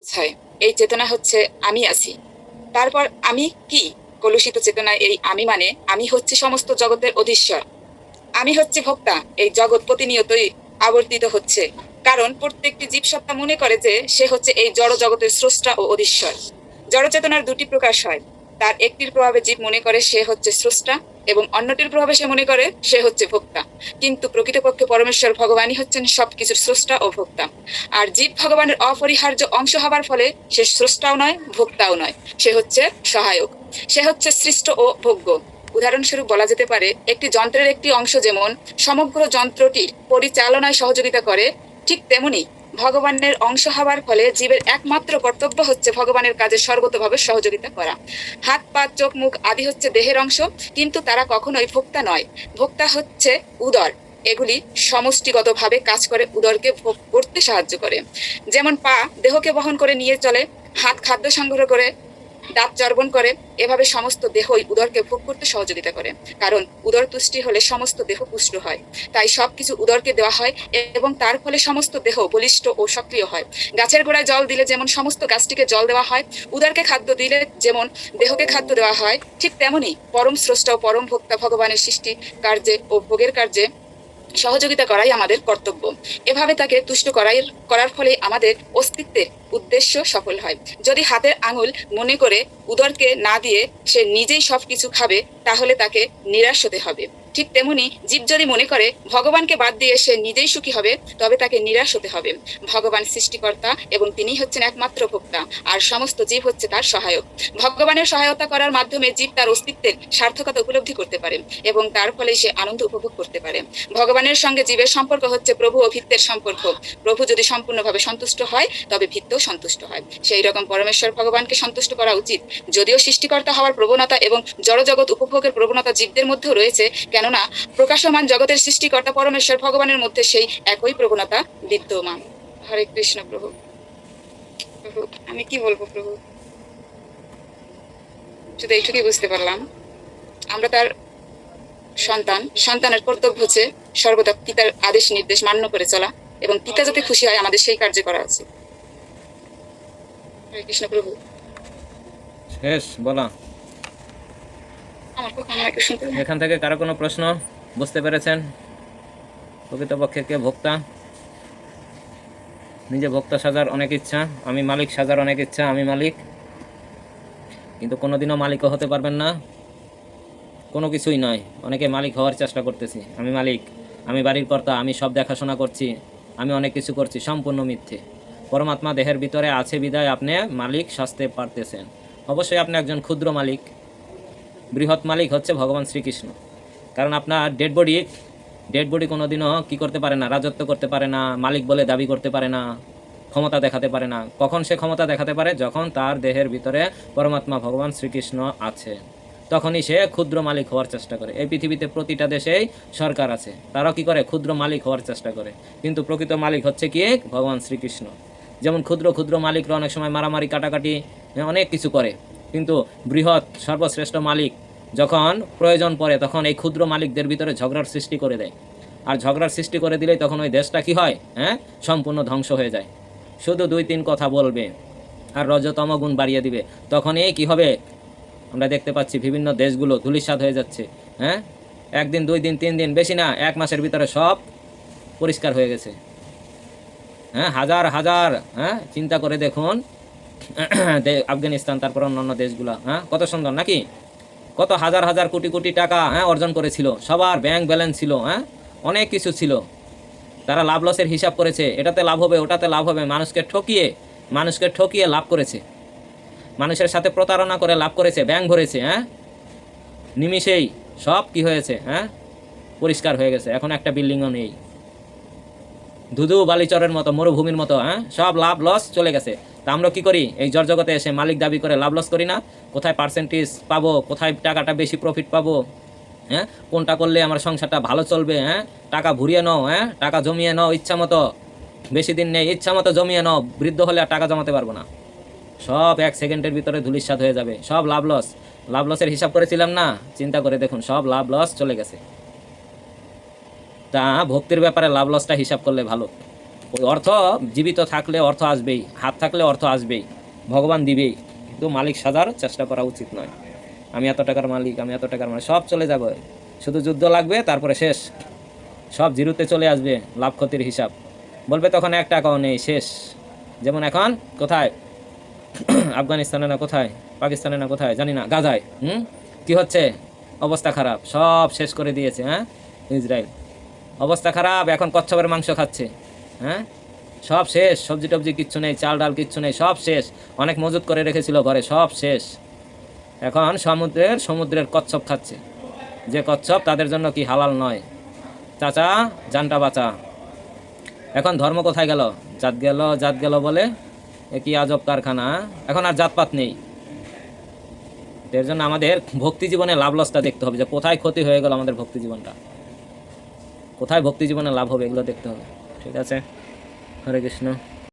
বোঝায়। এই চেতনা হচ্ছে আমি আছি। তারপর আমি কি? কলুষিত চেতনায় এই আমি মানে আমি হচ্ছে সমস্ত জগতের অধীশ্বর। আমি হচ্ছে ভোক্তা। এই জগৎ প্রতিনিয়তই আবর্তিত হচ্ছে। কারণ প্রত্যেকটি জীবসত্তা মনে করে যে সে হচ্ছে এই জড় জগতের স্রষ্টা ও অধীশ্বর। জড়চেতনার দুটি প্রকাশ হয়। তার একটির প্রভাবে জীব মনে করে সে হচ্ছে স্রষ্টা এবং অন্যটির প্রভাবে সে মনে করে সে হচ্ছে ভোক্তা। কিন্তু প্রকৃতপক্ষে পরমেশ্বর ভগবানই হচ্ছেন সবকিছুর স্রষ্টা ও ভোক্তা। আর জীব ভগবানের অপরিহার্য অংশ হবার ফলে সে স্রষ্টাও নয়, ভোক্তাও নয়। সে হচ্ছে সহায়ক। সে হচ্ছে সৃষ্ট ও ভোগ্য। উদাহরণস্বরূপ বলা যেতে পারে, একটি যন্ত্রের একটি অংশ যেমন সমগ্র যন্ত্রটির পরিচালনায় সহযোগিতা করে, ঠিক তেমনি ভগবানের অংশ হবার ফলে জীবের একমাত্র কর্তব্য হচ্ছে ভগবানের কাজে সর্বতভাবে সহযোগিতা করা। হাত পা চোখ মুখ আদি হচ্ছে দেহের অংশ, কিন্তু তারা কখনোই ভোক্তা নয়। ভোক্তা হচ্ছে উদর। এগুলি সমষ্টিগতভাবে কাজ করে উদরকে ভোগ করতে সাহায্য করে। যেমন পা দেহকে বহন করে নিয়ে চলে, হাত খাদ্য সংগ্রহ করে, দাঁত চর্বণ করে। এভাবে সমস্ত দেহই উদরকে ভোগ করতে সহযোগিতা করে। কারণ উদর তুষ্টি হলে সমস্ত দেহ পুষ্ট হয়। তাই সবকিছু উদরকে দেওয়া হয় এবং তার ফলে সমস্ত দেহ বলিষ্ঠ ও সক্রিয় হয়। গাছের গোড়ায় জল দিলে যেমন সমস্ত গাছটিকে জল দেওয়া হয়, উদরকে খাদ্য দিলে যেমন দেহকে খাদ্য দেওয়া হয়, ঠিক তেমনি পরম স্রষ্টা ও পরম ভোক্তা ভগবানের সৃষ্টি কার্যে ও ভোগের কার্যে সহযোগিতা করাই আমাদের কর্তব্য। এভাবে তাকে তুষ্ট করার ফলে আমাদের অস্তিত্বের উদ্দেশ্য সফল হয়। যদি হাতের আঙুল মনে করে উদরকে না দিয়ে সে নিজেই সবকিছু খাবে, তাহলে তাকে নিরাশ হতে হবে। ঠিক তেমনি জীব যদি মনে করে ভগবানকে বাদ দিয়ে সে নিজেই সুখী হবে, তবে তাকে নিরাশ হতে হবে। ভগবান সৃষ্টিকর্তা এবং তিনি হচ্ছেন একমাত্র ভোক্তা, আর সমস্ত জীব হচ্ছে তার সহায়ক। ভগবানের সহায়তা করার মাধ্যমে জীব তার অস্তিত্বের সার্থকতা উপলব্ধি করতে পারে এবং তার ফলে সে আনন্দ উপভোগ করতে পারে। ভগবানের সঙ্গে জীবের সম্পর্ক হচ্ছে প্রভু ও ভৃত্যের সম্পর্ক। প্রভু যদি সম্পূর্ণভাবে সন্তুষ্ট হয়, তবে ভৃত্যও সন্তুষ্ট হয়। সেই রকম পরমেশ্বর ভগবানকে সন্তুষ্ট করা উচিত। যদিও সৃষ্টিকর্তা হওয়ার প্রবণতা এবং জড়জগৎ উপভোগের প্রবণতা জীবদের মধ্যেও রয়েছে, কেননা প্রকাশমান জগতের সৃষ্টিকর্তা পরমেশ্বর ভগবানের মধ্যে সেই একই প্রবণতা বিদ্যমান। হরে কৃষ্ণ। প্রভু, প্রভু আমি কি বলবো প্রভু, শুধু এইটুকুই বুঝতে পারলাম, আমরা তার সন্তান। সন্তানের কর্তব্য হচ্ছে সর্বদা পিতার আদেশ নির্দেশ মান্য করে চলা, এবং পিতা যাতে খুশি হয় আমাদের সেই কার্য করা উচিত। হরে কৃষ্ণ। প্রভু, শেষ বলা। আমার কথা আমাকে শুনতে হবে? এখান থেকে কারো কোনো প্রশ্ন? বুঝতে পেরেছেন প্রকৃতপক্ষে কে ভোক্তা? নিজে ভোক্তা সাজার অনেক ইচ্ছা, আমি মালিক সাজার অনেক ইচ্ছা, আমি মালিক, কিন্তু কোনোদিনও মালিকও হতে পারবেন না। কোনো কিছুই নয়। অনেকে মালিক হওয়ার চেষ্টা করতেছি, আমি মালিক, আমি বাড়ির কর্তা, আমি সব দেখাশোনা করছি, আমি অনেক কিছু করছি, সম্পূর্ণ মিথ্যে। পরমাত্মা দেহের ভিতরে আছে বিদায় আপনি মালিক সাজতে পারতেছেন। অবশ্যই আপনি একজন ক্ষুদ্র মালিক, বৃহৎ মালিক হচ্ছে ভগবান শ্রীকৃষ্ণ। কারণ আপনার ডেড বডি কোনোদিনও কী করতে পারে না, রাজত্ব করতে পারে না, মালিক বলে দাবি করতে পারে না, ক্ষমতা দেখাতে পারে না। কখন সে ক্ষমতা দেখাতে পারে? যখন তার দেহের ভিতরে পরমাত্মা ভগবান শ্রীকৃষ্ণ আছে, তখনই সে ক্ষুদ্র মালিক হওয়ার চেষ্টা করে। এই পৃথিবীতে প্রতিটা দেশেই সরকার আছে, তারাও কি করে? ক্ষুদ্র মালিক হওয়ার চেষ্টা করে। কিন্তু প্রকৃত মালিক হচ্ছে কি? ভগবান শ্রীকৃষ্ণ। যেমন ক্ষুদ্র ক্ষুদ্র মালিকরা অনেক সময় মারামারি কাটাকাটি অনেক কিছু করে, কিন্তু বৃহৎ সর্বশ্রেষ্ঠ মালিক যখন প্রয়োজন পড়ে তখন এই ক্ষুদ্র মালিকদের ভিতরে ঝগড়ার সৃষ্টি করে দেয়। আর ঝগড়ার সৃষ্টি করে দিলেই তখন ওই দেশটা কি হয়? সম্পূর্ণ ধ্বংস হয়ে যায়। শুধু 2-3 কথা বলবে আর রজতম গুণ বাড়িয়ে দিবে, তখনই কি হবে? আমরা দেখতে পাচ্ছি বিভিন্ন দেশগুলো ধূলিসাৎ হয়ে যাচ্ছে। একদিন, 2 দিন, 3 দিন, বেশি না, 1 মাসের ভিতরে সব পরিষ্কার হয়ে গেছে। হাজার হাজার, চিন্তা করে দেখুন আফগানিস্তান, তারপর অন্যান্য দেশগুলো, কত সুন্দর নাকি? কত হাজার হাজার কোটি কোটি টাকা অর্জন করেছিল, সবার ব্যাংক ব্যালেন্স ছিল, অনেক কিছু ছিল। তারা লাভ লসের হিসাব করেছে, এটাতে লাভ হবে, ওটাতে লাভ হবে, মানুষকে ঠকিয়ে লাভ করেছে, মানুষের সাথে প্রতারণা করে লাভ করেছে, ব্যাংক ভরেছে। নিমিষেই সব কি হয়েছে? পরিষ্কার হয়ে গেছে। এখন একটা বিল্ডিংও নেই, ধুধু বালিচরের মতো, মরুভূমির মতো। সব লাভ লস চলে গেছে। তা আমরা কি করি? এই জড়জগতে এসে মালিক দাবি করে লাভ লস করি না? কোথায় পার্সেন্টেজ পাবো, কোথায় টাকাটা বেশি প্রফিট পাবো, কোনটা করলে আমার সংসারটা ভালো চলবে, টাকা ভরিয়ে নাও, টাকা জমিয়ে নাও ইচ্ছা মতো, বেশি দিন নেই, ইচ্ছা মতো জমিয়ে নাও, বৃদ্ধ হলে আর টাকা জমাতে পারবো না, সব 1 সেকেন্ডের ভিতরে ধূলিসাৎ হয়ে যাবে। সব লাভ লসের হিসাব করেছিলাম না? চিন্তা করে দেখুন, সব লাভ লস চলে গেছে। তা ভক্তির ব্যাপারে লাভ লসটা হিসাব করলে ভালো। ওই অর্থ জীবিত থাকলে অর্থ আসবেই, হাত থাকলে অর্থ আসবেই, ভগবান দিবেই, কিন্তু মালিক সাজার চেষ্টা করা উচিত নয়। আমি এত টাকার মালিক, আমি এত টাকার মালিক, সব চলে যাবে, শুধু যুদ্ধ লাগবে, তারপরে শেষ, সব জিরোতে চলে আসবে, লাভ ক্ষতির হিসাব, বলবে তখন 1 টাকাও নেই, শেষ। যেমন এখন কোথায় আফগানিস্তানে না কোথায়, পাকিস্তানে না কোথায় জানি না, গাজায় কি হচ্ছে, অবস্থা খারাপ, সব শেষ করে দিয়েছে। হ্যাঁ, ইসরায়েল অবস্থা খারাপ, এখন কচ্ছপের মাংস খাচ্ছে। হ্যাঁ, সব শেষ, সবজি টবজি কিচ্ছু নেই, চাল ডাল কিচ্ছু নেই, সব শেষ। অনেক মজুত করে রেখেছিল ঘরে, সব শেষ। এখন সমুদ্রের কচ্ছপ খাচ্ছে, যে কচ্ছপ তাদের জন্য কি হালাল নয়। চাচা জানটা বাঁচা। এখন ধর্ম কোথায় গেল, জাত গেল বলে, এ কি আজব কারখানা। এখন আর জাতপাত নেই। এর জন্য আমাদের ভক্তি জীবনে লাভ লসটা দেখতে হবে, যে কোথায় ক্ষতি হয়ে গেল আমাদের ভক্তি জীবনটা, কোথায় ভক্তি জীবনে লাভ হবে, এগুলো দেখতে হবে। ঠিক আছে, হরে কৃষ্ণ।